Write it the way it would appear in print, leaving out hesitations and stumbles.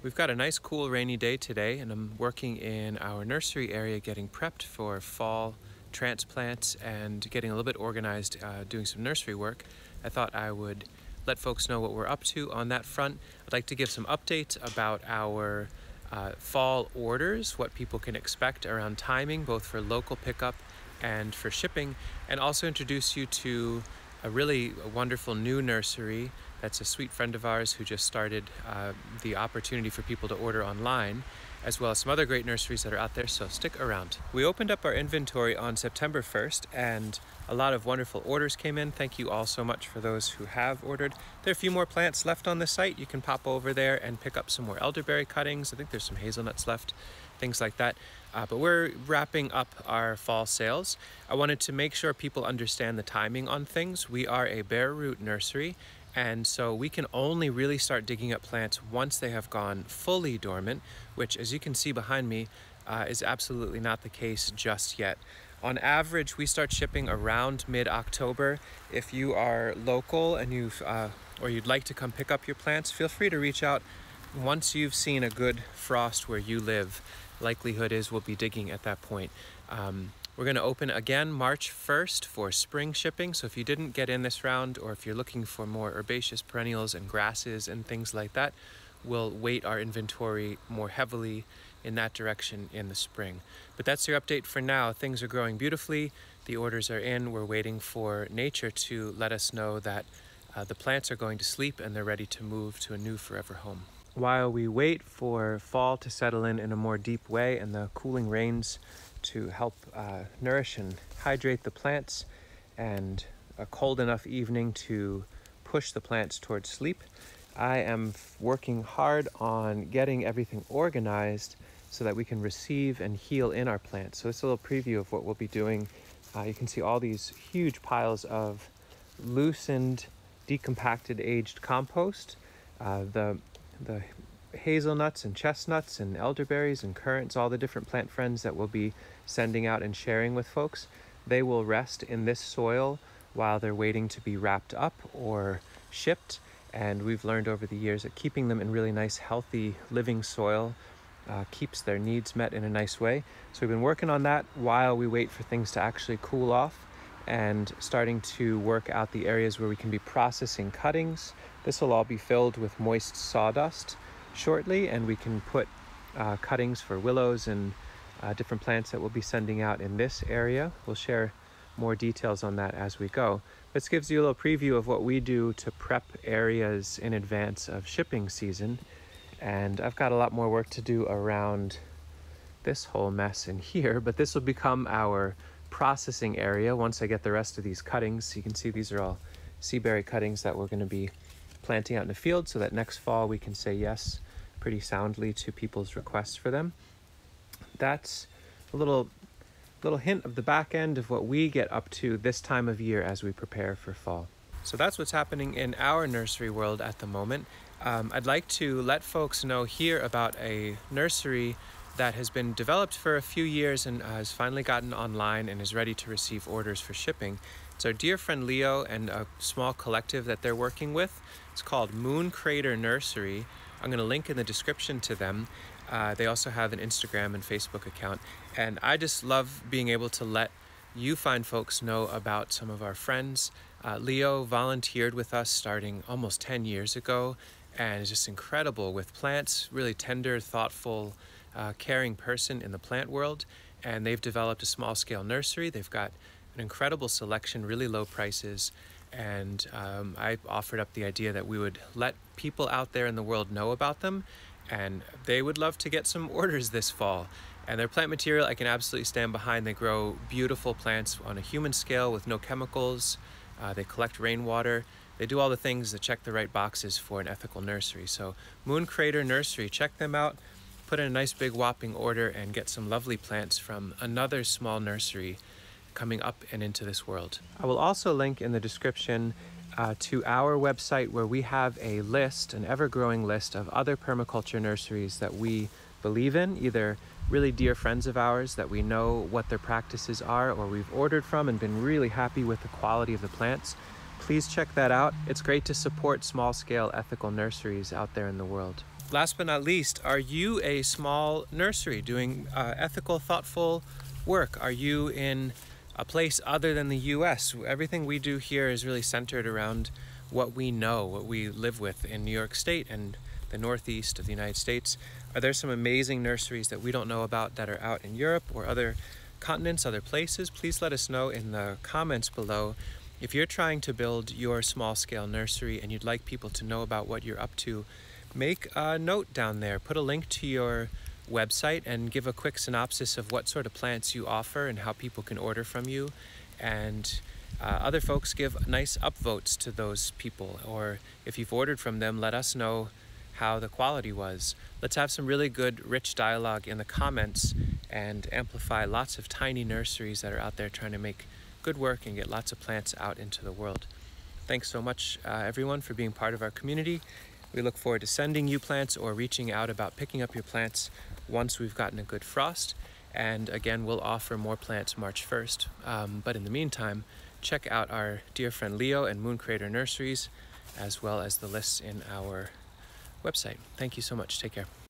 We've got a nice cool rainy day today, and I'm working in our nursery area getting prepped for fall transplants and getting a little bit organized, doing some nursery work. I thought I would let folks know what we're up to on that front. I'd like to give some updates about our fall orders, what people can expect around timing, both for local pickup and for shipping, and also introduce you to a really wonderful new nursery that's a sweet friend of ours who just started the opportunity for people to order online, as well as some other great nurseries that are out there, so stick around. We opened up our inventory on September 1st and a lot of wonderful orders came in. Thank you all so much for those who have ordered. There are a few more plants left on the site. You can pop over there and pick up some more elderberry cuttings. I think there's some hazelnuts left, things like that. But we're wrapping up our fall sales. I wanted to make sure people understand the timing on things. We are a bare root nursery, and so we can only really start digging up plants once they have gone fully dormant, which, as you can see behind me, is absolutely not the case just yet. On average, we start shipping around mid-October. If you are local and you'd like to come pick up your plants, feel free to reach out once you've seen a good frost where you live. Likelihood is we'll be digging at that point. We're going to open again March 1st for spring shipping. So if you didn't get in this round, or if you're looking for more herbaceous perennials and grasses and things like that, we'll weight our inventory more heavily in that direction in the spring. But that's your update for now. Things are growing beautifully. The orders are in. We're waiting for nature to let us know that the plants are going to sleep and they're ready to move to a new forever home. While we wait for fall to settle in a more deep way and the cooling rains to help nourish and hydrate the plants, and a cold enough evening to push the plants towards sleep, I am working hard on getting everything organized so that we can receive and heal in our plants. So this is a little preview of what we'll be doing. You can see all these huge piles of loosened, decompacted, aged compost. The hazelnuts and chestnuts and elderberries and currants, all the different plant friends that we'll be sending out and sharing with folks, they will rest in this soil while they're waiting to be wrapped up or shipped. And we've learned over the years that keeping them in really nice, healthy, living soil keeps their needs met in a nice way. So we've been working on that while we wait for things to actually cool off, and starting to work out the areas where we can be processing cuttings. This will all be filled with moist sawdust shortly, and we can put cuttings for willows and different plants that we'll be sending out in this area. We'll share more details on that as we go. This gives you a little preview of what we do to prep areas in advance of shipping season. And I've got a lot more work to do around this whole mess in here, but this will become our processing area once I get the rest of these cuttings. You can see these are all seaberry cuttings that we're going to be planting out in the field, so that next fall we can say yes pretty soundly to people's requests for them. That's a little hint of the back end of what we get up to this time of year as we prepare for fall. So that's what's happening in our nursery world at the moment. I'd like to let folks know here about a nursery that has been developed for a few years and has finally gotten online and is ready to receive orders for shipping. It's our dear friend Leo and a small collective that they're working with. It's called Moon Crater Nursery. I'm going to link in the description to them. They also have an Instagram and Facebook account. And I just love being able to let you fine folks know about some of our friends. Leo volunteered with us starting almost 10 years ago and is just incredible with plants, really tender, thoughtful, caring person in the plant world. And they've developed a small scale nursery. They've got an incredible selection, really low prices. And I offered up the idea that we would let people out there in the world know about them, and they would love to get some orders this fall. And their plant material I can absolutely stand behind. They grow beautiful plants on a human scale with no chemicals. They collect rainwater. They do all the things that check the right boxes for an ethical nursery. So Moon Crater Nursery, check them out. Put in a nice big whopping order and get some lovely plants from another small nursery coming up and into this world. I will also link in the description to our website, where we have a list, an ever-growing list of other permaculture nurseries that we believe in, either really dear friends of ours that we know what their practices are or we've ordered from and been really happy with the quality of the plants. Please check that out. It's great to support small-scale ethical nurseries out there in the world. last but not least, are you a small nursery doing ethical, thoughtful work? Are you in a place other than the US? Everything we do here is really centered around what we know, what we live with in New York State and the Northeast of the United States. Are there some amazing nurseries that we don't know about that are out in Europe or other continents, other places? Please let us know in the comments below. If you're trying to build your small-scale nursery and you'd like people to know about what you're up to, make a note down there. Put a link to your website and give a quick synopsis of what sort of plants you offer and how people can order from you. And other folks give nice upvotes to those people. Or if you've ordered from them, let us know how the quality was. Let's have some really good, rich dialogue in the comments and amplify lots of tiny nurseries that are out there trying to make good work and get lots of plants out into the world. Thanks so much, everyone, for being part of our community. We look forward to sending you plants or reaching out about picking up your plants once we've gotten a good frost. And again, we'll offer more plants March 1st. But in the meantime, check out our dear friend Leo and Moon Crater Nurseries, as well as the lists in our website. Thank you so much. Take care.